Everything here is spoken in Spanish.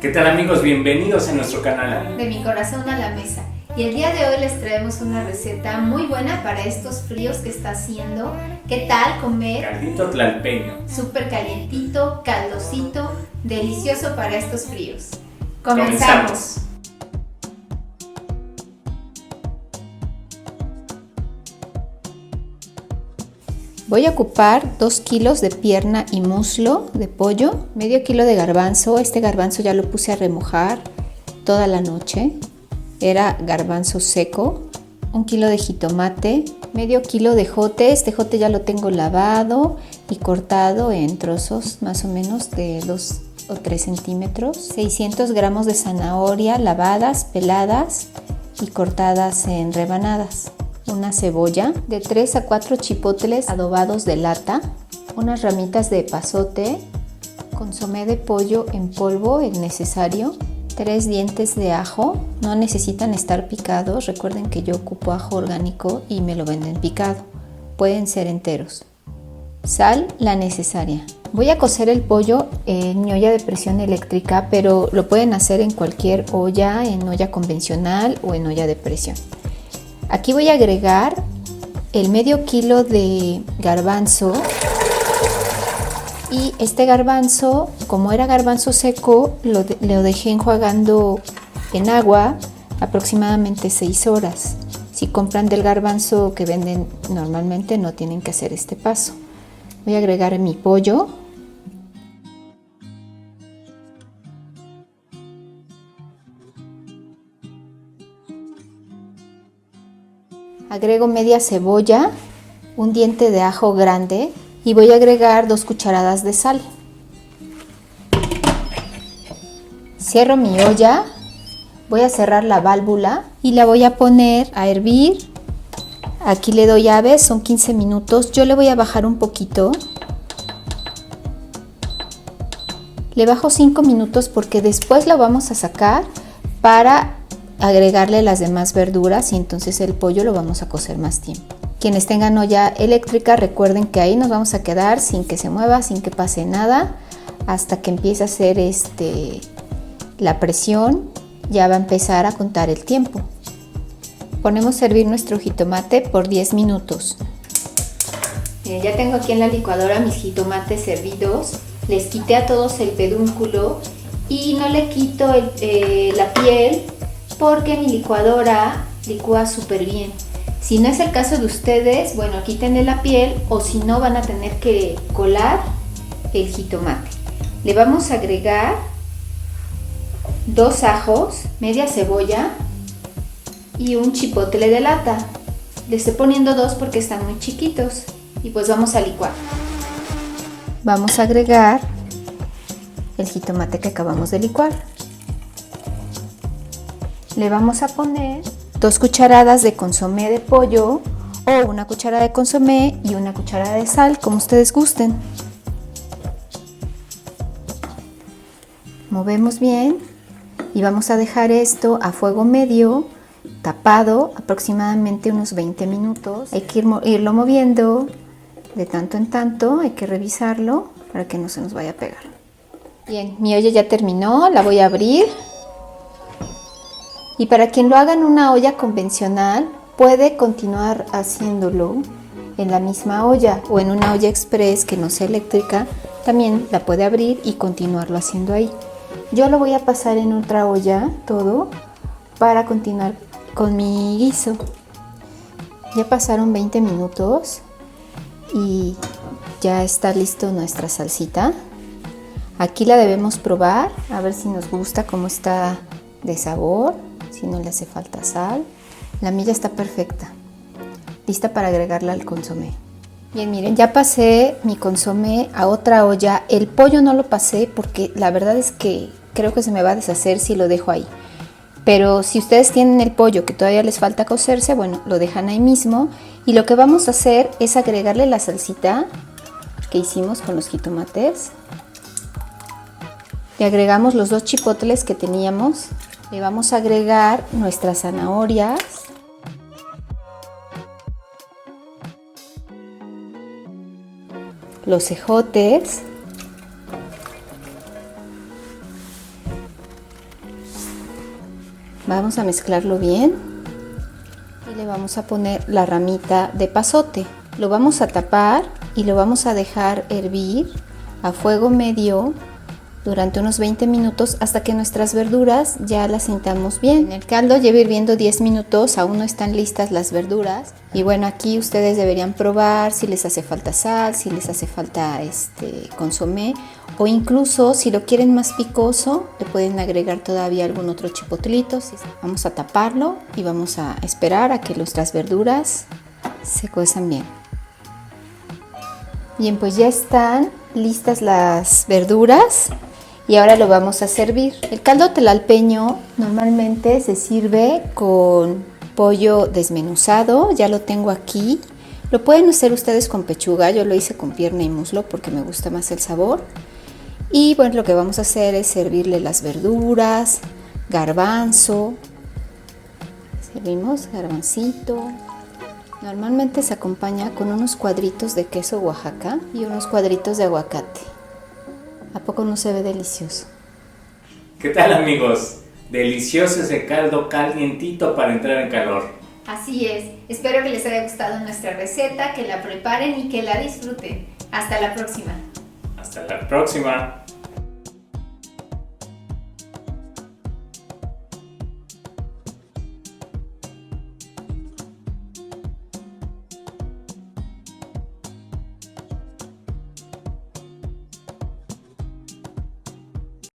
¿Qué tal amigos? Bienvenidos a nuestro canal De mi corazón a la mesa. Y el día de hoy les traemos una receta muy buena para estos fríos que está haciendo. ¿Qué tal comer? Caldito tlalpeño. Súper calientito, caldosito, delicioso para estos fríos. ¡Comenzamos! Voy a ocupar 2 kilos de pierna y muslo de pollo, medio kilo de garbanzo. Este garbanzo ya lo puse a remojar toda la noche. Era garbanzo seco. 1 kilo de jitomate, medio kilo de ejote. Este ejote ya lo tengo lavado y cortado en trozos más o menos de 2 o 3 centímetros. 600 gramos de zanahoria lavadas, peladas y cortadas en rebanadas. Una cebolla, de 3 a 4 chipotles adobados de lata, unas ramitas de epazote, consomé de pollo en polvo, el necesario, 3 dientes de ajo, no necesitan estar picados, recuerden que yo ocupo ajo orgánico y me lo venden picado, pueden ser enteros. Sal, la necesaria. Voy a cocer el pollo en mi olla de presión eléctrica, pero lo pueden hacer en cualquier olla, en olla convencional o en olla de presión. Aquí voy a agregar el medio kilo de garbanzo y este garbanzo, como era garbanzo seco, lo dejé enjuagando en agua aproximadamente 6 horas. Si compran del garbanzo que venden normalmente no tienen que hacer este paso. Voy a agregar mi pollo. Agrego media cebolla, un diente de ajo grande y voy a agregar 2 cucharadas de sal. Cierro mi olla, voy a cerrar la válvula y la voy a poner a hervir. Aquí le doy llave, son 15 minutos. Yo le voy a bajar un poquito. Le bajo 5 minutos porque después lo vamos a sacar para agregarle las demás verduras y entonces el pollo lo vamos a cocer más tiempo. Quienes tengan olla eléctrica, recuerden que ahí nos vamos a quedar sin que se mueva, sin que pase nada, hasta que empiece a hacer la presión. Ya va a empezar a contar el tiempo. Ponemos a hervir nuestro jitomate por 10 minutos. Miren, ya tengo aquí en la licuadora mis jitomates hervidos. Les quité a todos el pedúnculo y no le quito la piel, porque mi licuadora licúa súper bien. Si no es el caso de ustedes, bueno, quítenle la piel o si no van a tener que colar el jitomate. Le vamos a agregar 2 ajos, media cebolla y un chipotle de lata. Le estoy poniendo 2 porque están muy chiquitos y pues vamos a licuar. Vamos a agregar el jitomate que acabamos de licuar. Le vamos a poner 2 cucharadas de consomé de pollo o 1 cucharada de consomé y 1 cucharada de sal, como ustedes gusten. Movemos bien y vamos a dejar esto a fuego medio, tapado, aproximadamente unos 20 minutos. Hay que irlo moviendo de tanto en tanto, hay que revisarlo para que no se nos vaya a pegar. Bien, mi olla ya terminó, la voy a abrir. Y para quien lo haga en una olla convencional, puede continuar haciéndolo en la misma olla o en una olla express que no sea eléctrica, también la puede abrir y continuarlo haciendo ahí. Yo lo voy a pasar en otra olla todo para continuar con mi guiso. Ya pasaron 20 minutos y ya está listo nuestra salsita. Aquí la debemos probar, a ver si nos gusta cómo está de sabor. Si no le hace falta sal. La mía ya está perfecta, lista para agregarla al consomé. Bien, miren, ya pasé mi consomé a otra olla. El pollo no lo pasé porque la verdad es que creo que se me va a deshacer si lo dejo ahí. Pero si ustedes tienen el pollo que todavía les falta cocerse, bueno, lo dejan ahí mismo. Y lo que vamos a hacer es agregarle la salsita que hicimos con los jitomates. Le agregamos los 2 chipotles que teníamos. Le vamos a agregar nuestras zanahorias. Los ejotes. Vamos a mezclarlo bien y le vamos a poner la ramita de pasote. Lo vamos a tapar y lo vamos a dejar hervir a fuego medio durante unos 20 minutos hasta que nuestras verduras ya las sintamos bien. El caldo lleva hirviendo 10 minutos, aún no están listas las verduras. Y bueno, aquí ustedes deberían probar si les hace falta sal, si les hace falta consomé, o incluso si lo quieren más picoso, le pueden agregar todavía algún otro chipotlito. Vamos a taparlo y vamos a esperar a que nuestras verduras se cuezan bien. Bien, pues ya están listas las verduras. Y ahora lo vamos a servir. El caldo tlalpeño normalmente se sirve con pollo desmenuzado, ya lo tengo aquí. Lo pueden hacer ustedes con pechuga, yo lo hice con pierna y muslo porque me gusta más el sabor. Y bueno, lo que vamos a hacer es servirle las verduras, garbanzo. Servimos garbancito. Normalmente se acompaña con unos cuadritos de queso Oaxaca y unos cuadritos de aguacate. ¿A poco no se ve delicioso? ¿Qué tal, amigos? Delicioso ese caldo calientito para entrar en calor. Así es. Espero que les haya gustado nuestra receta, que la preparen y que la disfruten. Hasta la próxima. Hasta la próxima.